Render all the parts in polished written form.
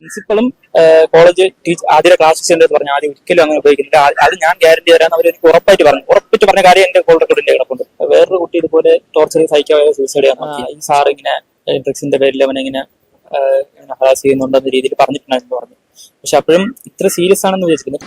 പ്രിൻസിപ്പളും college ആദ്യ class centre പറഞ്ഞു ആദ്യം ഒരിക്കലും അങ്ങനെ ഉപയോഗിക്കുന്നില്ല. അത് ഞാൻ ഗ്യാരണ്ടി തരാൻ അവർ എനിക്ക് ഉറപ്പായിട്ട് പറഞ്ഞ കാര്യം എന്റെ കോൾ റെക്കോർഡിന്റെ കിടപ്പുണ്ട്. വേറൊരു കുട്ടി ഇതുപോലെ ടോർച്ചർ സഹിക്കാതെ സൂസൈഡ് ചെയ്യാൻ നോക്കി. ഈ സാർ ഇങ്ങനെ ഡ്രഗ്സിന്റെ പേരിൽ അവനെങ്ങനെ ഹറാസ് ചെയ്യുന്നുണ്ടെന്ന രീതിയിൽ പറഞ്ഞിട്ടുണ്ടായിരുന്നു പറഞ്ഞു. പക്ഷെ അപ്പോഴും ഇത്ര സീരിയസ് ആണെന്ന് വിചാരിച്ചിരുന്നു.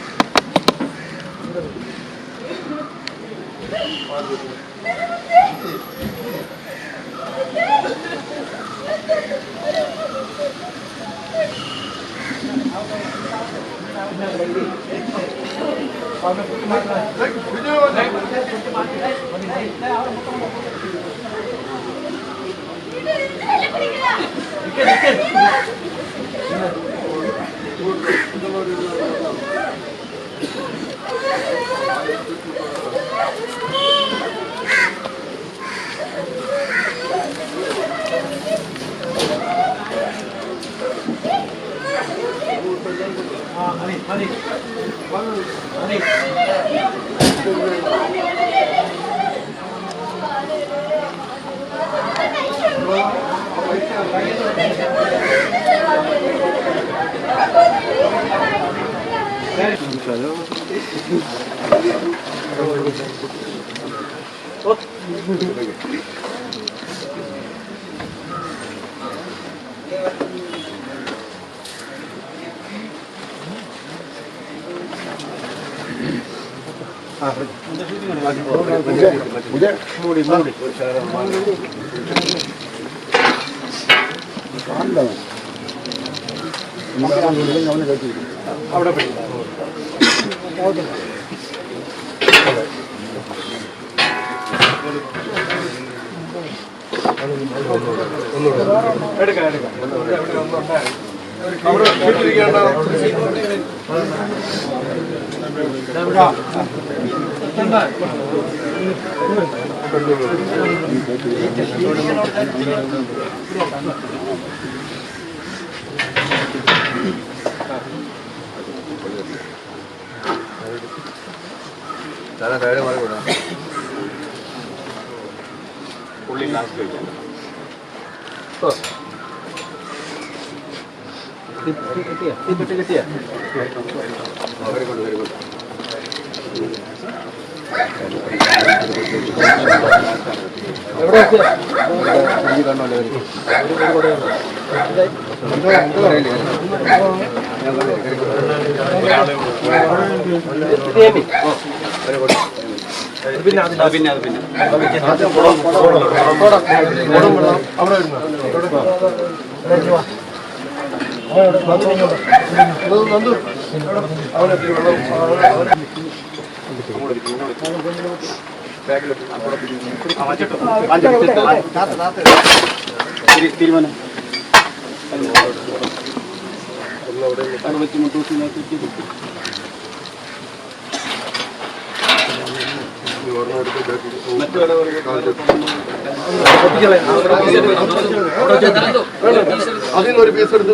അതിനൊരു പീസ് എടുത്ത്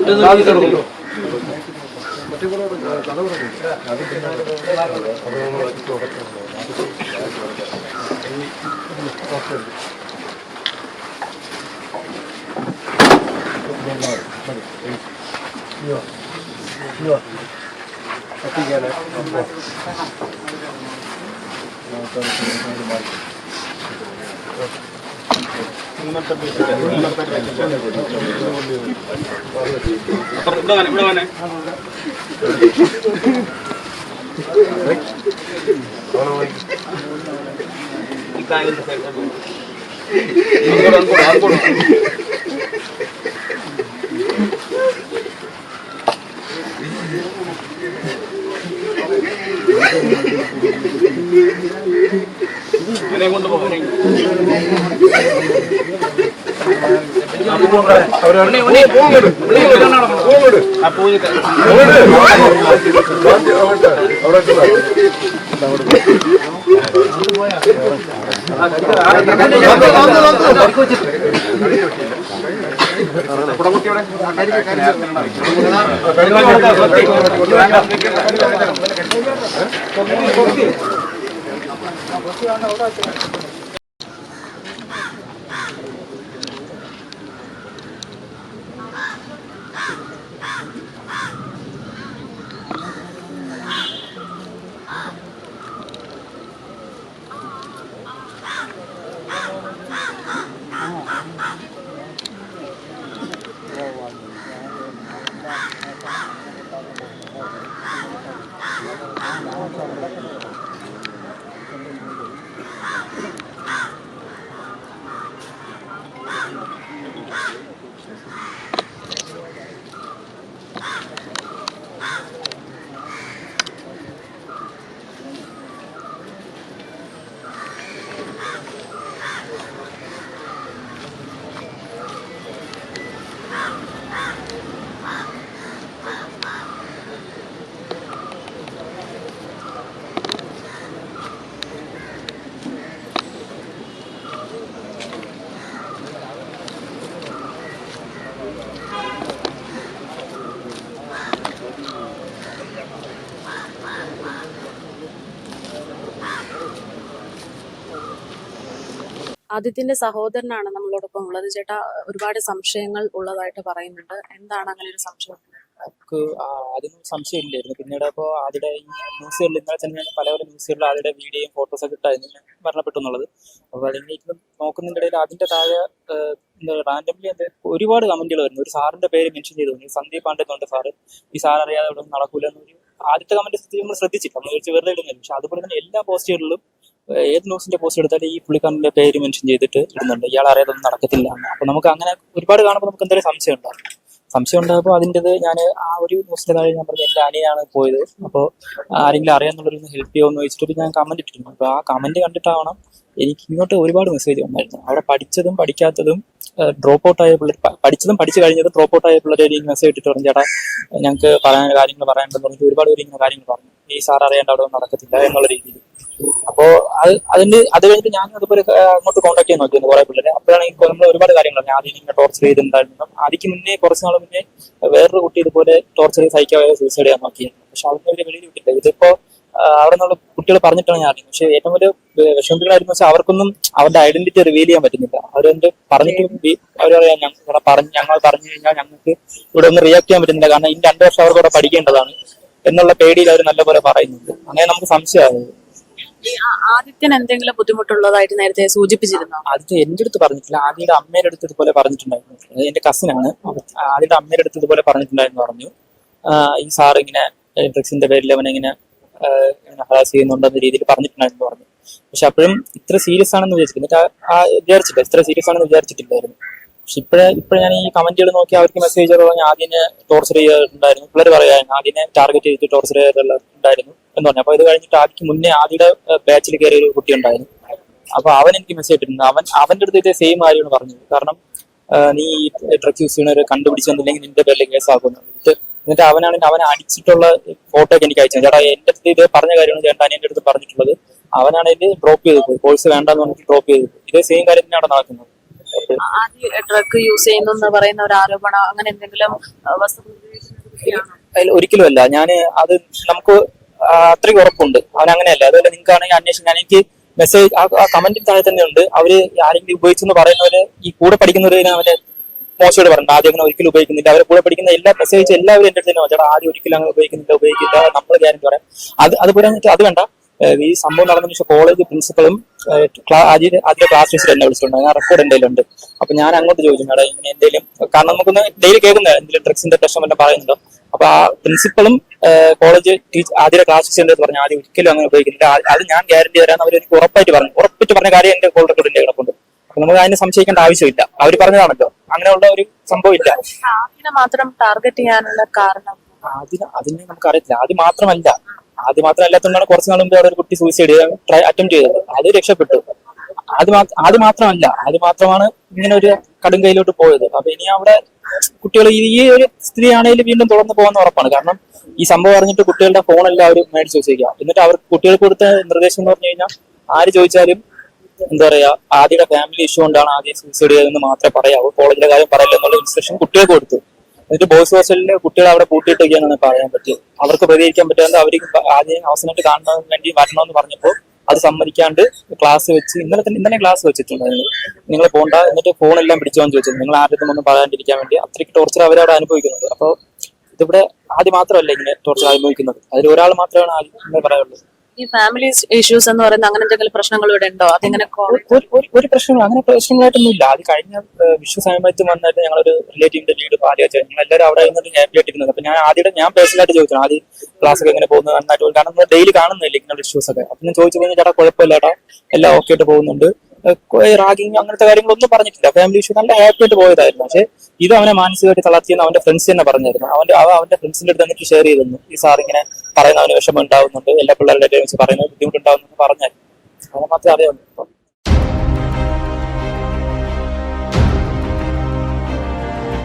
ആദിത്യന്റെ സഹോദരനാണ് നമ്മളോടൊപ്പം ഉള്ളത്. ചേട്ടാ, ഒരുപാട് സംശയങ്ങൾ ഉള്ളതായിട്ട് പറയുന്നുണ്ട്. എന്താണ് അങ്ങനെ ഒരു സംശയം? നമുക്ക് ആദ്യം സംശയമില്ലായിരുന്നു. പിന്നീട് അപ്പോൾ ആദ്യത്തെ ഈ ന്യൂസുകളിൽ ഇന്നലെ തന്നെ പല പല ന്യൂസുകളിൽ ആദ്യത്തെ വീഡിയോയും ഫോട്ടോസൊക്കെ ഇട്ടായിരുന്നു മരണപ്പെട്ടു എന്നുള്ളത്. അപ്പോൾ അതിനെ നോക്കുന്നതിൻ്റെ ഇടയിൽ അതിന്റെ താഴെ റാൻഡംലി അത് ഒരുപാട് കമന്റുകൾ വരുന്നു. ഒരു സാറിന്റെ പേര് മെൻഷൻ ചെയ്തു, സന്ദീപ് പാണ്ഡെ എന്നുണ്ട് സാറ്. ഈ സാർ അറിയാതെ ഇവിടെ നടക്കൂല എന്നൊരു ആദ്യത്തെ കമന്റ് നമ്മൾ ശ്രദ്ധിച്ചില്ല, നമ്മൾ വെച്ച് വെറുതെ ഇടുന്നില്ല. പക്ഷെ അതുപോലെ തന്നെ എല്ലാ പോസ്റ്റുകളിലും ഏത് ന്യൂസിന്റെ പോസ്റ്റ് എടുത്താലും ഈ പുള്ളിക്കാരന്റെ പേര് മെൻഷൻ ചെയ്തിട്ട് ഇടുന്നുണ്ട്, ഇയാൾ അറിയാതൊന്നും നടക്കത്തില്ല. അപ്പൊ നമുക്ക് അങ്ങനെ ഒരുപാട് കാണുമ്പോൾ നമുക്ക് എന്തായാലും സംശയം ഉണ്ടായപ്പോൾ അതിൻ്റെത് ഞാൻ ആ ഒരു ന്യൂസിന്റെ താഴെ ഞാൻ പറഞ്ഞു എന്റെ അനിയാണ് പോയത്, അപ്പോൾ ആരെങ്കിലും അറിയാന്നുള്ളൊരു ഹെൽപ്പ് ചെയ്യുമെന്ന് ചോദിച്ചിട്ട് ഞാൻ കമന്റ് ഇട്ടിരുന്നു. അപ്പോൾ ആ കമന്റ് കണ്ടിട്ടാവണം എനിക്ക് ഇങ്ങോട്ട് ഒരുപാട് മെസ്സേജ് വന്നായിരുന്നു. അവിടെ പഠിച്ചതും പഠിക്കാത്തതും ഡ്രോപ്പ് ഔട്ട് ആയ പിള്ളേർ, പഠിച്ചതും പഠിച്ചു കഴിഞ്ഞതും ഡ്രോപ്പ് ഔട്ട് ആയ പിള്ളേരെ എനിക്ക് മെസ്സേജ് ഇട്ടിട്ട് പറഞ്ഞു, ചേട്ടാ ഞങ്ങൾക്ക് കാര്യങ്ങൾ പറയാനുണ്ടെന്ന് പറഞ്ഞിട്ട് ഒരുപാട് പേര് ഇങ്ങനെ കാര്യങ്ങൾ പറഞ്ഞു, ഈ സാർ അറിയാണ്ട് അവിടെ ഒന്നും നടക്കത്തില്ല എന്നുള്ള രീതിയിൽ. അപ്പോ അത് കഴിഞ്ഞിട്ട് ഞാൻ അതുപോലെ അങ്ങോട്ട് കോൺടാക്ട് ചെയ്യാൻ നോക്കിയിരുന്നു കുറെ പിള്ളേരെ. അപ്പോഴാണ് നമ്മൾ ഒരുപാട് കാര്യങ്ങൾ പറഞ്ഞു. ആദ്യം ഇങ്ങനെ ടോർച്ചർ ചെയ്തിട്ടുണ്ടായിരുന്നു. ആദ്യക്ക് മുന്നേ കുറച്ച് നാൾ മുന്നേ വേറൊരു കുട്ടി ഇതുപോലെ ടോർച്ചർ ചെയ്ത് സഹിക്കാതെ സൂസൈഡ് ചെയ്യാൻ നോക്കിയിരുന്നു. പക്ഷെ അതൊന്നും ഒരു വെളിയിൽ വിട്ടില്ല. ഇതിപ്പോ അവിടെ നിന്നുള്ള കുട്ടികൾ പറഞ്ഞിട്ടാണ് ഞാൻ അറിയുന്നത്. പക്ഷെ ഏറ്റവും വലിയ വിഷമിപ്പികളായിരുന്നു വെച്ചാൽ അവർക്കൊന്നും അവരുടെ ഐഡന്റിറ്റി റിവീൽ ചെയ്യാൻ പറ്റുന്നില്ല. അവരെന്ത് പറഞ്ഞിട്ട് അവർ പറയാം, ഞങ്ങൾ പറഞ്ഞു കഴിഞ്ഞാൽ ഞങ്ങൾക്ക് ഇവിടെ ഒന്ന് റിയാക്ട് ചെയ്യാൻ പറ്റുന്നില്ല, കാരണം ഇനി 2 വർഷം അവർക്ക് ഇവിടെ പഠിക്കേണ്ടതാണ് എന്നുള്ള പേടിയിൽ അവർ നല്ലപോലെ പറയുന്നുണ്ട്. അങ്ങനെ നമുക്ക് സംശയമാകുന്നത്. ആദിത്യൻ എന്തെങ്കിലും ബുദ്ധിമുട്ടുള്ളതായിട്ട് നേരത്തെ സൂചിപ്പിച്ചിരുന്നു? ആദ്യത്തെ എന്റെ അടുത്ത് പറഞ്ഞിട്ടില്ല, ആദ്യയുടെ അമ്മയുടെ അടുത്ത് ഇതുപോലെ പറഞ്ഞിട്ടുണ്ടായിരുന്നു. എന്റെ കസിനാണ്. ആദ്യയുടെ അമ്മയുടെ അടുത്ത് ഇതുപോലെ പറഞ്ഞിട്ടുണ്ടായിരുന്നു. പറഞ്ഞു ഈ സാർ ഇങ്ങനെ ഡ്രഗ്സിന്റെ പേരിൽ അവനെങ്ങനെ ഹറാസ് ചെയ്യുന്നുണ്ടെന്ന രീതിയിൽ പറഞ്ഞിട്ടുണ്ടായിരുന്നു പറഞ്ഞു. പക്ഷെ അപ്പോഴും ഇത്ര സീരിയസ് ആണെന്ന് വിചാരിച്ചിട്ടില്ല, ഇത്ര സീരിയസ് ആണെന്ന് വിചാരിച്ചിട്ടില്ലായിരുന്നു. പക്ഷെ ഇപ്പോഴെ ഞാൻ ഈ കമന്റുകൾ നോക്കി അവർക്ക് മെസ്സേജ് പറഞ്ഞ് ആദ്യനെ ടോർച്ചർ ചെയ്തിട്ടുണ്ടായിരുന്നു, പിള്ളേർ പറയായിരുന്നു ആദ്യനെ ടാർഗറ്റ് ചെയ്തിട്ട് ടോർച്ചർ ചെയ്തിട്ടുണ്ടായിരുന്നു എന്ന് പറഞ്ഞു. അപ്പൊ ഇത് കഴിഞ്ഞിട്ട് ആദ്യക്ക് മുന്നേ ആദ്യയുടെ ബാച്ചിൽ കയറിയ ഒരു കുട്ടി ഉണ്ടായിരുന്നു. അപ്പൊ അവൻ എനിക്ക് മെസ്സേജ് ഇട്ടിരുന്നു. അവന്റെ അടുത്ത് ഇതേ സെയിം കാര്യമാണ് പറഞ്ഞത്. കാരണം നീ ഡ്രഗ്സ് യൂസ് ചെയ്യുന്നവരെ കണ്ടുപിടിച്ചെന്നില്ലെങ്കിൽ നിന്റെ പേരിൽ കേസാകുന്നുണ്ട്. എന്നിട്ട് അവൻ അടിച്ചിട്ടുള്ള ഫോട്ടോ ഒക്കെ എനിക്ക് അയച്ചു. ചേട്ടാ എന്റെ അടുത്ത് ഇത് പറഞ്ഞ കാര്യമാണ് ചേട്ടാ അനിയന്റെ അടുത്ത് പറഞ്ഞിട്ടുള്ളത്. അവനാണ് ഇത് ഡ്രോപ്പ് ചെയ്തത്, കോഴ്സ് വേണ്ടെന്ന് പറഞ്ഞിട്ട് ഡ്രോപ്പ് ചെയ്തത്. ഇതേ സെയിം കാര്യം തന്നെയാണ് നടക്കുന്നത്. ഡ്രഗ് യൂസ് ചെയ്യുന്നു എന്ന് പറയുന്ന ഒരു ആരോപണം അങ്ങനെ എന്തെങ്കിലും ഒരിക്കലും അല്ല. അത് നമുക്ക് അത്രയ്ക്ക് ഉറപ്പുണ്ട് അവൻ അങ്ങനെയല്ല. അതുപോലെ നിങ്ങൾക്കാണെങ്കിൽ അന്വേഷിക്കാൻ എനിക്ക് മെസ്സേജ് ആ കമന്റിൽ താഴെ തന്നെ ഉണ്ട്. അവര് ആരെങ്കിലും ഉപയോഗിച്ചെന്ന് പറയുന്നവര് ഈ കൂടെ പഠിക്കുന്നവര് അവരെ മോശമായിട്ട് പറഞ്ഞു, ആദ്യം അങ്ങനെ ഒരിക്കലും ഉപയോഗിക്കുന്നില്ല. അവരെ കൂടെ പഠിക്കുന്ന എല്ലാ മെസ്സേജ് എല്ലാവരും എന്റെ അടുത്ത് തന്നെ ചേട്ടാ ആദ്യം ഒരിക്കലും അങ്ങനെ ഉപയോഗിക്കില്ല നമ്മൾ ഗ്യാരണ്ടി പറയാം. അതുപോലെ അത് വേണ്ട. ഈ സംഭവം നടന്നതിന് ശേഷം കോളേജ് പ്രിൻസിപ്പളും അതിന്റെ ക്ലാസ് ടീച്ചർ എന്നെ വിളിച്ചിട്ടുണ്ട്. ഞാൻ റെക്കോർഡ് എന്തെങ്കിലും. അപ്പൊ ഞാൻ അങ്ങോട്ട് ചോദിച്ചു, മേഡം ഇങ്ങനെ എന്തെങ്കിലും, കാരണം നമുക്കൊന്ന് ഡെയിലി കേൾക്കുന്ന എന്തെങ്കിലും ഡ്രഗ്സിന്റെ പ്രശ്നം എല്ലാം പറയുന്നുണ്ടോ. അപ്പൊ ആ പ്രിൻസിപ്പളും കോളേജ് ആദ്യത്തെ ക്ലാസ് ടീച്ചറിന്റെ അടുത്ത് പറഞ്ഞു, ആദ്യം ഒരിക്കലും അങ്ങനെ ഉപയോഗിക്കുന്നില്ല, അത് ഞാൻ ഗ്യാരണ്ടി തരാമെന്ന് അവർ എനിക്ക് ഉറപ്പിട്ട് പറഞ്ഞ കാര്യം എന്റെ കോൾ റെക്കോർഡിന്റെ കിടപ്പുണ്ട്. അപ്പൊ നമുക്ക് അതിനെ സംശയിക്കേണ്ട ആവശ്യമില്ല. അവർ പറഞ്ഞതാണല്ലോ, അങ്ങനെയുള്ള ഒരു സംഭവം ഇല്ല. അതിനെ മാത്രം ടാർഗറ്റ് ചെയ്യാനുള്ള കാരണം അതിനെ നമുക്ക് അറിയത്തില്ല. ആദ്യം മാത്രമല്ലാത്തതുകൊണ്ടാണ് കുറച്ച് നാൾ മുമ്പ് അവിടെ ഒരു കുട്ടി സൂയിസൈഡ് അറ്റംപ്റ്റ് ചെയ്തത്. അത് രക്ഷപ്പെട്ടു. അത് മാത്രമാണ് ഇങ്ങനെ ഒരു കടും കൈയിലോട്ട് പോയത്. അപ്പൊ ഇനി അവിടെ കുട്ടികൾ ഈ ഒരു സ്ഥിതിയാണെങ്കിലും വീണ്ടും തുടർന്ന് പോകുന്ന ഉറപ്പാണ്. കാരണം ഈ സംഭവം അറിഞ്ഞിട്ട് കുട്ടികളുടെ ഫോണെല്ലാം അവർ മേടിച്ച് വെച്ചേക്കാം. എന്നിട്ട് അവർ കുട്ടികൾക്ക് കൊടുത്ത നിർദ്ദേശം എന്ന് പറഞ്ഞു കഴിഞ്ഞാൽ ആര് ചോദിച്ചാലും എന്താ പറയാ ആദ്യയുടെ ഫാമിലി ഇഷ്യൂ കൊണ്ടാണ് ആദ്യം സൂസൈഡ് ചെയ്തതെന്ന് മാത്രമേ പറയാവൂ. കോളേജിലെ കാര്യം പറയില്ല എന്നുള്ള ഇൻസ്ട്രക്ഷൻ കുട്ടികൾക്ക് കൊടുത്തു. എന്നിട്ട് ബോയ്സ് ഹോസ്റ്റലിലെ കുട്ടികളെ അവിടെ കൂട്ടിയിട്ടൊക്കെയാണ് പറയാൻ പറ്റിയത്. അവർക്ക് പ്രതികരിക്കാൻ പറ്റാതെ അവർക്ക് ആദ്യം അവസാനമായിട്ട് കാണുന്നതിന് വേണ്ടി വരണമെന്ന് പറഞ്ഞപ്പോൾ അത് സമ്മതിക്കാണ്ട് ക്ലാസ് വെച്ച് ഇന്നലെ ക്ലാസ് വെച്ചിട്ടുണ്ടായിരുന്നു. നിങ്ങൾ പോണ്ട, എന്നിട്ട് ഫോണെല്ലാം പിടിച്ചോന്ന് ചോദിച്ചത് നിങ്ങൾ ആരുടെ ഒന്നും പറയാണ്ടിരിക്കാൻ വേണ്ടി അത്രയ്ക്ക് ടോർച്ചർ അവരവിടെ അനുഭവിക്കുന്നുണ്ട്. അപ്പോൾ ഇതിവിടെ ആദ്യം മാത്രമല്ല ഇങ്ങനെ ടോർച്ചർ അനുഭവിക്കുന്നത്, അതിൽ ഒരാൾ മാത്രമാണ് ആദ്യം ഇങ്ങനെ പറയാനുള്ളത്. ഈ ഫാമിലി ഇഷ്യൂസ് എന്ന് പറയുന്ന അങ്ങനെ എന്തെങ്കിലും പ്രശ്നങ്ങൾ ഇവിടെ ഉണ്ടോ? അതിങ്ങനെ ഒരു പ്രശ്നങ്ങൾ അങ്ങനെ പ്രശ്നങ്ങളായിട്ടൊന്നും ഇല്ല. അത് കഴിഞ്ഞ വിഷു സമയത്ത് വന്നിട്ട് ഞങ്ങളൊരു റിലേറ്റീവിന്റെ വീട് പാലിയ വെച്ചാൽ ഞങ്ങൾ എല്ലാവരും അവിടെ നിന്നിട്ട് ഹാപ്പി ആയിട്ടിരുന്നത്. അപ്പൊ ഞാൻ പേഴ്സണലായിട്ട് ചോദിച്ചു ആദ്യം ക്ലാസ് ഒക്കെ എങ്ങനെ പോകുന്നത്, നന്നായിട്ട് കാരണം ഡെയിലി കാണുന്നില്ല ഇങ്ങനെയുള്ള ഇഷ്യൂസ് ഒക്കെ. അപ്പൊ ഞാൻ ചോദിച്ചു കഴിഞ്ഞാൽ ചേട്ടാ കുഴപ്പമില്ല ചേട്ടാ, എല്ലാം ഓക്കെ ആയിട്ട് പോകുന്നുണ്ട്, റാഗിങ് അങ്ങനത്തെ കാര്യങ്ങളൊന്നും പറഞ്ഞിട്ടില്ല. ഫാമിലി ഇഷ്യൂ നല്ല ഹാപ്പി ആയിട്ട് പോയതായിരുന്നു. പക്ഷെ ഇത് അവനെ മാനസികമായിട്ട് തളർത്തിയെന്ന് അവന്റെ ഫ്രണ്ട്സ് തന്നെ പറഞ്ഞായിരുന്നു. അവന്റെ ഫ്രണ്ട്സിന്റെ അടുത്ത് എന്നിട്ട് ഷെയർ ചെയ്തിരുന്നു, ഈ സാർ ഇങ്ങനെ പറയുന്ന അവന് വിഷമം ഉണ്ടാവുന്നുണ്ട്, എല്ലാ പിള്ളേരുടെ വെച്ച് പറയുന്നത് ബുദ്ധിമുട്ടുണ്ടാവുന്നു പറഞ്ഞായിരുന്നു. അത് മാത്രമേ അറിയാവുള്ളൂ.